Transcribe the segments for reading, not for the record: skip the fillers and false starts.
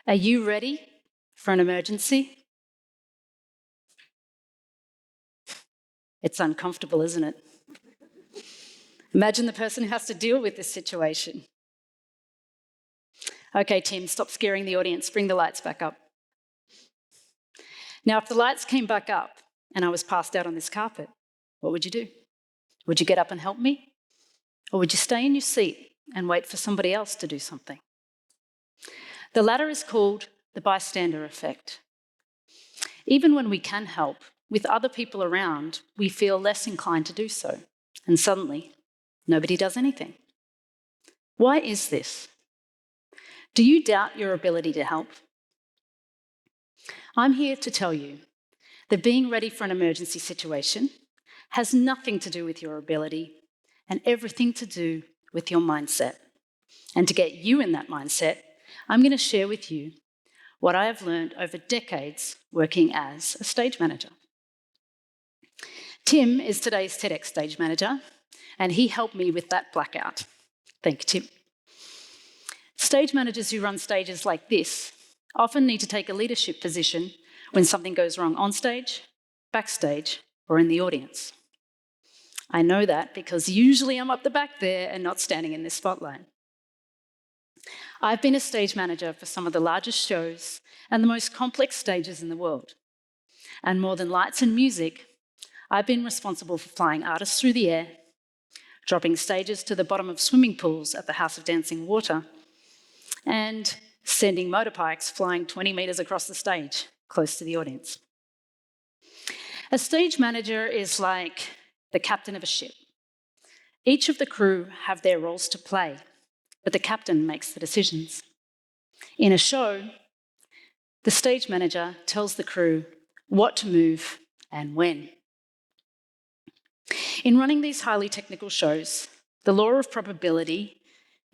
Are you ready for an emergency? It's uncomfortable, isn't it? Imagine the person who has to deal with this situation. Okay, Tim, stop scaring the audience. Bring the lights back up. Now, if the lights came back up and I was passed out on this carpet, what would you do? Would you get up and help me? Or would you stay in your seat and wait for somebody else to do something? The latter is called the bystander effect. Even when we can help, with other people around, we feel less inclined to do so. And suddenly, nobody does anything. Why is this? Do you doubt your ability to help? I'm here to tell you that being ready for an emergency situation has nothing to do with your ability and everything to do with your mindset. And to get you in that mindset, I'm going to share with you what I have learned over decades working as a stage manager. Tim is today's TEDx stage manager, and he helped me with that blackout. Thank you, Tim. Stage managers who run stages like this often need to take a leadership position when something goes wrong on stage, backstage, or in the audience. I know that because usually I'm up the back there and not standing in this spotlight. I've been a stage manager for some of the largest shows and the most complex stages in the world. And more than lights and music, I've been responsible for flying artists through the air, dropping stages to the bottom of swimming pools at the House of Dancing Water, and sending motorbikes flying 20 metres across the stage, close to the audience. A stage manager is like the captain of a ship. Each of the crew have their roles to play, but the captain makes the decisions. In a show, the stage manager tells the crew what to move and when. In running these highly technical shows, the law of probability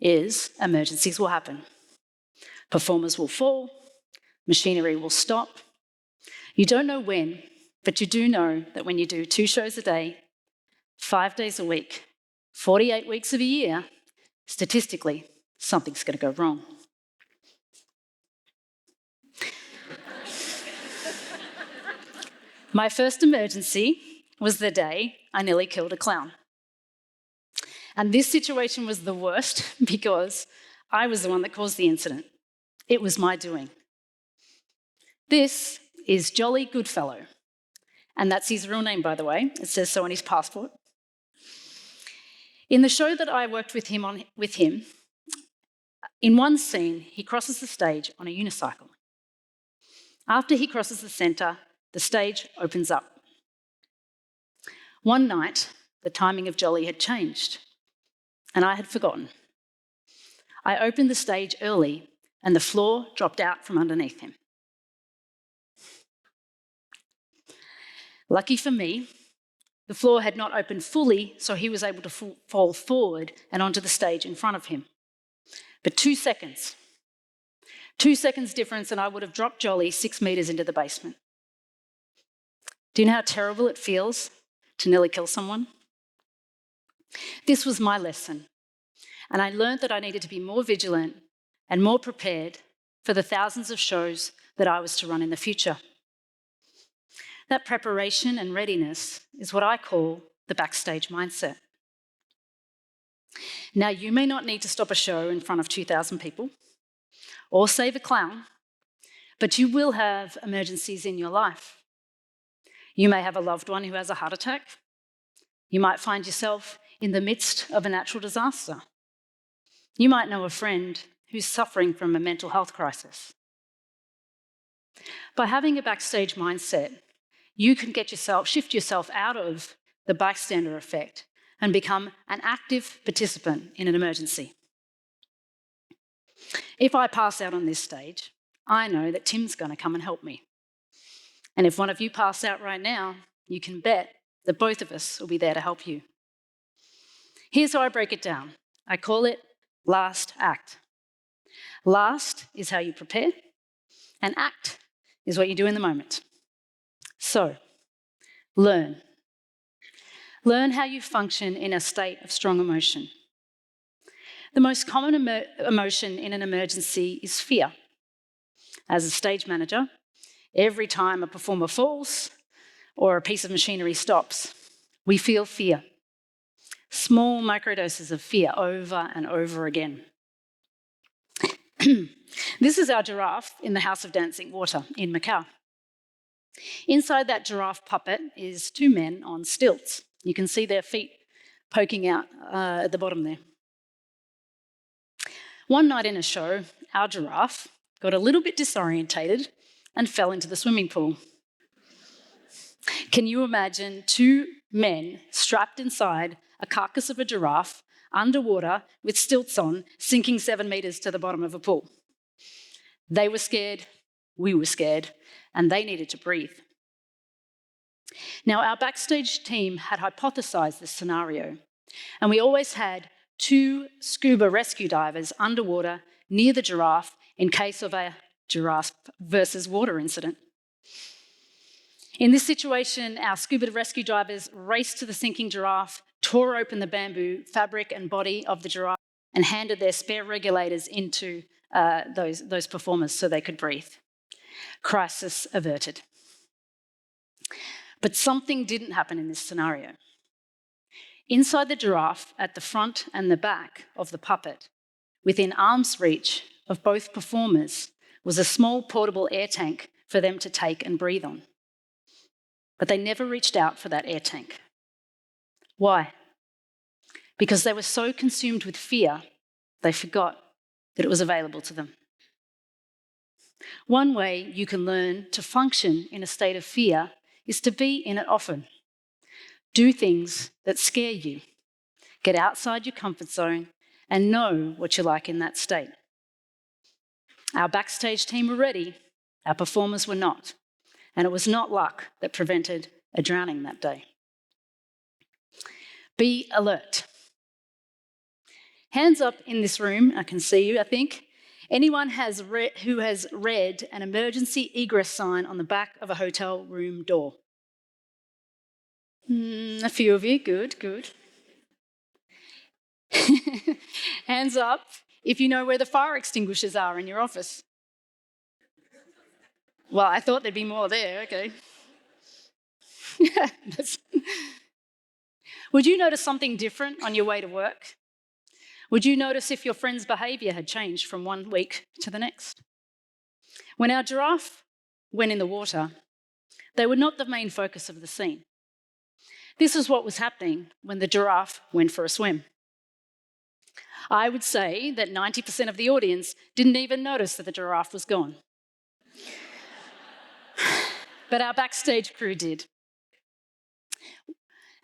is emergencies will happen. Performers will fall, machinery will stop. You don't know when, but you do know that when you do 2 shows a day, 5 days a week, 48 weeks of a year, statistically, something's going to go wrong. My first emergency was the day I nearly killed a clown. And this situation was the worst because I was the one that caused the incident. It was my doing. This is Jolly Goodfellow, and that's his real name, by the way. It says so on his passport. In the show that I worked with him in one scene, he crosses the stage on a unicycle. After he crosses the centre, the stage opens up. One night, the timing of Jolly had changed, and I had forgotten. I opened the stage early, and the floor dropped out from underneath him. Lucky for me, the floor had not opened fully, so he was able to fall forward and onto the stage in front of him. But 2 seconds. 2 seconds difference, and I would have dropped Jolly 6 metres into the basement. Do you know how terrible it feels to nearly kill someone? This was my lesson, and I learned that I needed to be more vigilant and more prepared for the thousands of shows that I was to run in the future. That preparation and readiness is what I call the backstage mindset. Now, you may not need to stop a show in front of 2,000 people or save a clown, but you will have emergencies in your life. You may have a loved one who has a heart attack. You might find yourself in the midst of a natural disaster. You might know a friend who's suffering from a mental health crisis. By having a backstage mindset, you can shift yourself out of the bystander effect and become an active participant in an emergency. If I pass out on this stage, I know that Tim's going to come and help me. And if one of you pass out right now, you can bet that both of us will be there to help you. Here's how I break it down. I call it last act. Last is how you prepare, and act is what you do in the moment. So, learn. Learn how you function in a state of strong emotion. The most common emotion in an emergency is fear. As a stage manager, every time a performer falls or a piece of machinery stops, we feel fear. Small microdoses of fear over and over again. This is our giraffe in the House of Dancing Water in Macau. Inside that giraffe puppet is two men on stilts. You can see their feet poking out at the bottom there. One night in a show, our giraffe got a little bit disorientated and fell into the swimming pool. Can you imagine two men strapped inside a carcass of a giraffe, underwater, with stilts on, sinking 7 meters to the bottom of a pool? They were scared, we were scared, and they needed to breathe. Now, our backstage team had hypothesized this scenario, and we always had 2 scuba rescue divers underwater near the giraffe in case of a giraffe versus water incident. In this situation, our scuba rescue divers raced to the sinking giraffe, tore open the bamboo fabric and body of the giraffe, and handed their spare regulators into those performers so they could breathe. Crisis averted. But something didn't happen in this scenario. Inside the giraffe, at the front and the back of the puppet, within arm's reach of both performers, was a small portable air tank for them to take and breathe on. But they never reached out for that air tank. Why? Because they were so consumed with fear, they forgot that it was available to them. One way you can learn to function in a state of fear is to be in it often. Do things that scare you. Get outside your comfort zone and know what you like in that state. Our backstage team were ready, our performers were not, and it was not luck that prevented a drowning that day. Be alert. Hands up in this room, I can see you, I think. Anyone who has read an emergency egress sign on the back of a hotel room door? A few of you, good. Hands up if you know where the fire extinguishers are in your office. Well, I thought there'd be more there, okay. Would you notice something different on your way to work? Would you notice if your friend's behaviour had changed from one week to the next? When our giraffe went in the water, they were not the main focus of the scene. This is what was happening when the giraffe went for a swim. I would say that 90% of the audience didn't even notice that the giraffe was gone. But our backstage crew did.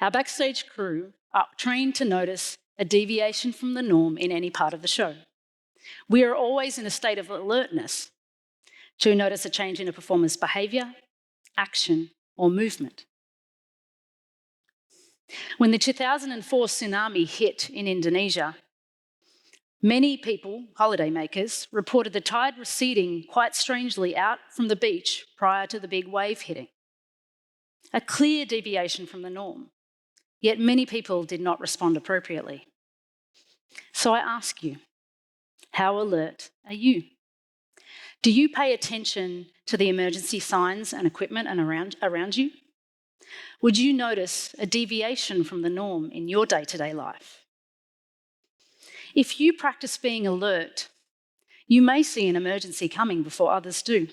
Our backstage crew are trained to notice a deviation from the norm in any part of the show. We are always in a state of alertness to notice a change in a performer's behaviour, action, or movement. When the 2004 tsunami hit in Indonesia, many people, holidaymakers, reported the tide receding quite strangely out from the beach prior to the big wave hitting. A clear deviation from the norm, yet many people did not respond appropriately. So I ask you, how alert are you? Do you pay attention to the emergency signs and equipment around you? Would you notice a deviation from the norm in your day-to-day life? If you practice being alert, you may see an emergency coming before others do.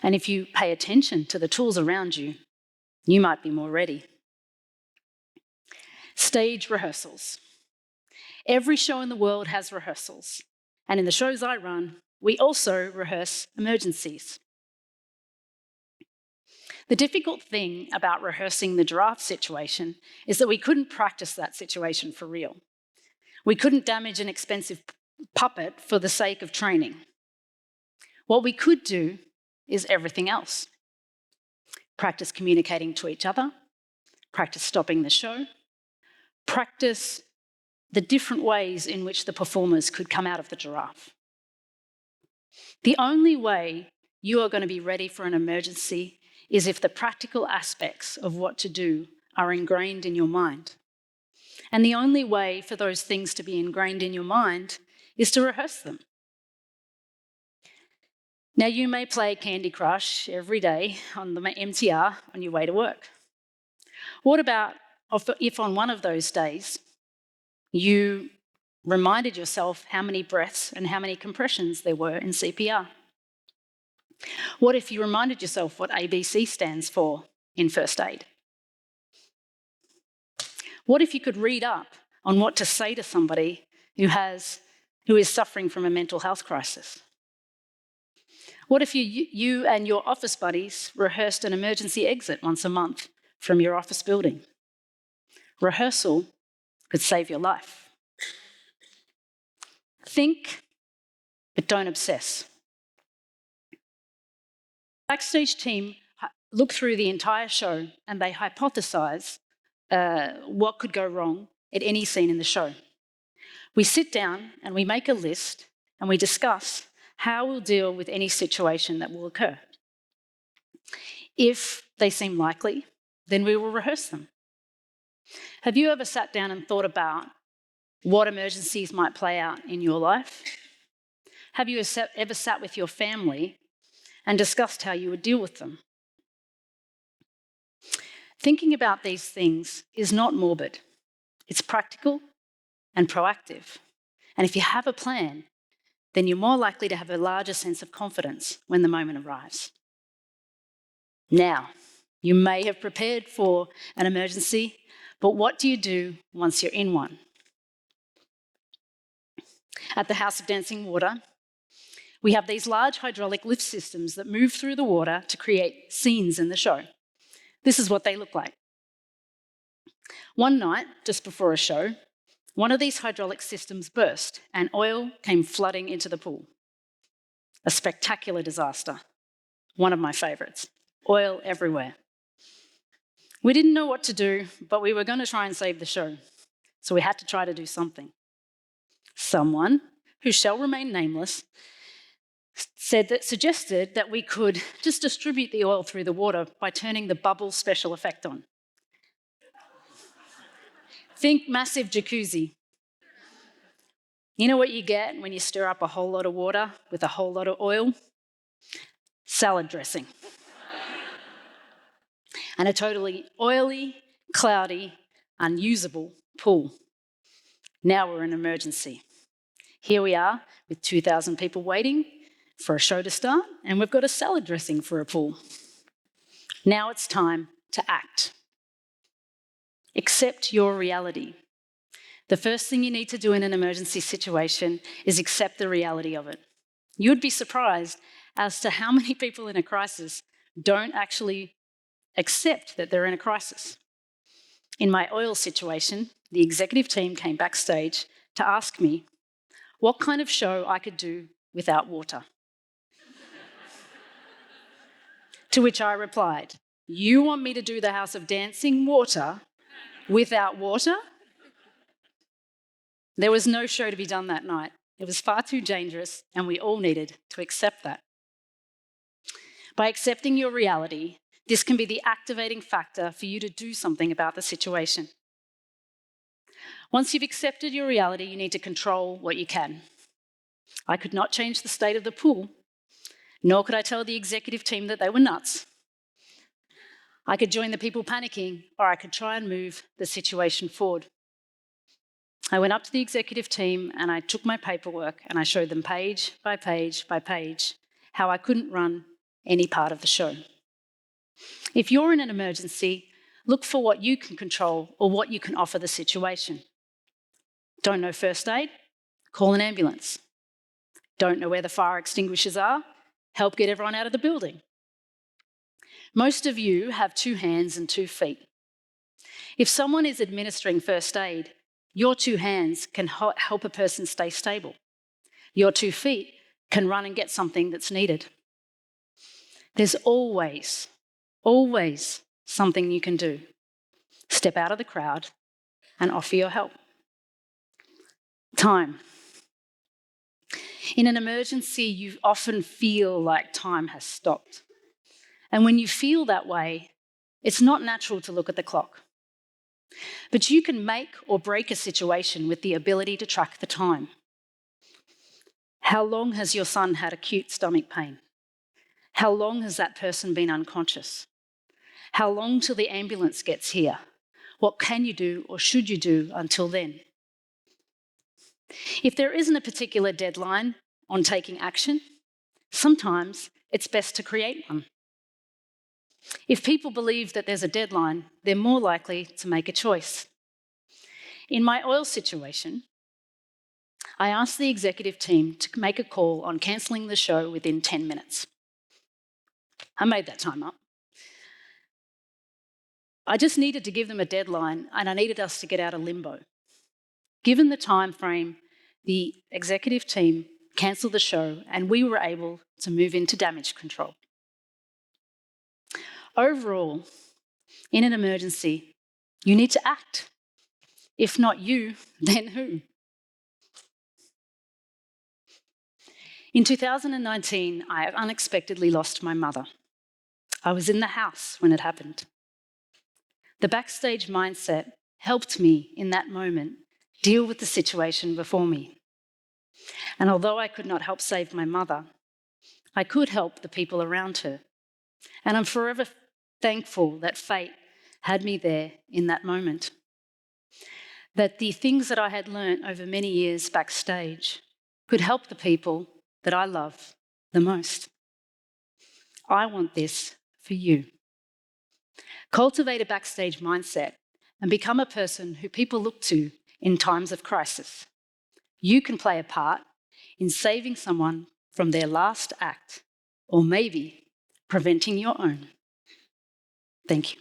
And if you pay attention to the tools around you, you might be more ready. Stage rehearsals. Every show in the world has rehearsals. And in the shows I run, we also rehearse emergencies. The difficult thing about rehearsing the giraffe situation is that we couldn't practice that situation for real. We couldn't damage an expensive puppet for the sake of training. What we could do is everything else. Practice communicating to each other, practice stopping the show, practice the different ways in which the performers could come out of the giraffe. The only way you are going to be ready for an emergency is if the practical aspects of what to do are ingrained in your mind. And the only way for those things to be ingrained in your mind is to rehearse them. Now, you may play Candy Crush every day on the MTR on your way to work. What about if on one of those days you reminded yourself how many breaths and how many compressions there were in CPR? What if you reminded yourself what ABC stands for in first aid? What if you could read up on what to say to somebody who is suffering from a mental health crisis? What if you and your office buddies rehearsed an emergency exit once a month from your office building? Rehearsal could save your life. Think, but don't obsess. Backstage team look through the entire show and they hypothesize what could go wrong at any scene in the show. We sit down and we make a list and we discuss how we'll deal with any situation that will occur. If they seem likely, then we will rehearse them. Have you ever sat down and thought about what emergencies might play out in your life? Have you ever sat with your family and discussed how you would deal with them? Thinking about these things is not morbid. It's practical and proactive. And if you have a plan, then you're more likely to have a larger sense of confidence when the moment arrives. Now, you may have prepared for an emergency, but what do you do once you're in one? At the House of Dancing Water, we have these large hydraulic lift systems that move through the water to create scenes in the show. This is what they look like. One night, just before a show, one of these hydraulic systems burst and oil came flooding into the pool. A spectacular disaster. One of my favourites. Oil everywhere. We didn't know what to do, but we were going to try and save the show. So we had to try to do something. Someone, who shall remain nameless, suggested that we could just distribute the oil through the water by turning the bubble special effect on. Think massive jacuzzi. You know what you get when you stir up a whole lot of water with a whole lot of oil? Salad dressing. And a totally oily, cloudy, unusable pool. Now we're in an emergency. Here we are with 2,000 people waiting for a show to start, and we've got a salad dressing for a pool. Now it's time to act. Accept your reality. The first thing you need to do in an emergency situation is accept the reality of it. You'd be surprised as to how many people in a crisis don't actually accept that they're in a crisis. In my oil situation, the executive team came backstage to ask me what kind of show I could do without water. To which I replied, "You want me to do the House of Dancing Water without water?" There was no show to be done that night. It was far too dangerous, and we all needed to accept that. By accepting your reality, this can be the activating factor for you to do something about the situation. Once you've accepted your reality, you need to control what you can. I could not change the state of the pool, nor could I tell the executive team that they were nuts. I could join the people panicking, or I could try and move the situation forward. I went up to the executive team and I took my paperwork and I showed them page by page by page how I couldn't run any part of the show. If you're in an emergency, look for what you can control or what you can offer the situation. Don't know first aid? Call an ambulance. Don't know where the fire extinguishers are? Help get everyone out of the building. Most of you have 2 hands and 2 feet. If someone is administering first aid, your 2 hands can help a person stay stable. Your 2 feet can run and get something that's needed. There's always something you can do. Step out of the crowd and offer your help. Time. In an emergency, you often feel like time has stopped. And when you feel that way, it's not natural to look at the clock. But you can make or break a situation with the ability to track the time. How long has your son had acute stomach pain? How long has that person been unconscious? How long till the ambulance gets here? What can you do or should you do until then? If there isn't a particular deadline on taking action, sometimes it's best to create one. If people believe that there's a deadline, they're more likely to make a choice. In my oil situation, I asked the executive team to make a call on cancelling the show within 10 minutes. I made that time up. I just needed to give them a deadline, and I needed us to get out of limbo. Given the time frame, the executive team cancelled the show and we were able to move into damage control. Overall, in an emergency, you need to act. If not you, then who? In 2019, I unexpectedly lost my mother. I was in the house when it happened. The backstage mindset helped me in that moment deal with the situation before me. And although I could not help save my mother, I could help the people around her. And I'm forever thankful that fate had me there in that moment. That the things that I had learnt over many years backstage could help the people that I love the most. I want this for you. Cultivate a backstage mindset and become a person who people look to in times of crisis. You can play a part in saving someone from their last act, or maybe preventing your own. Thank you.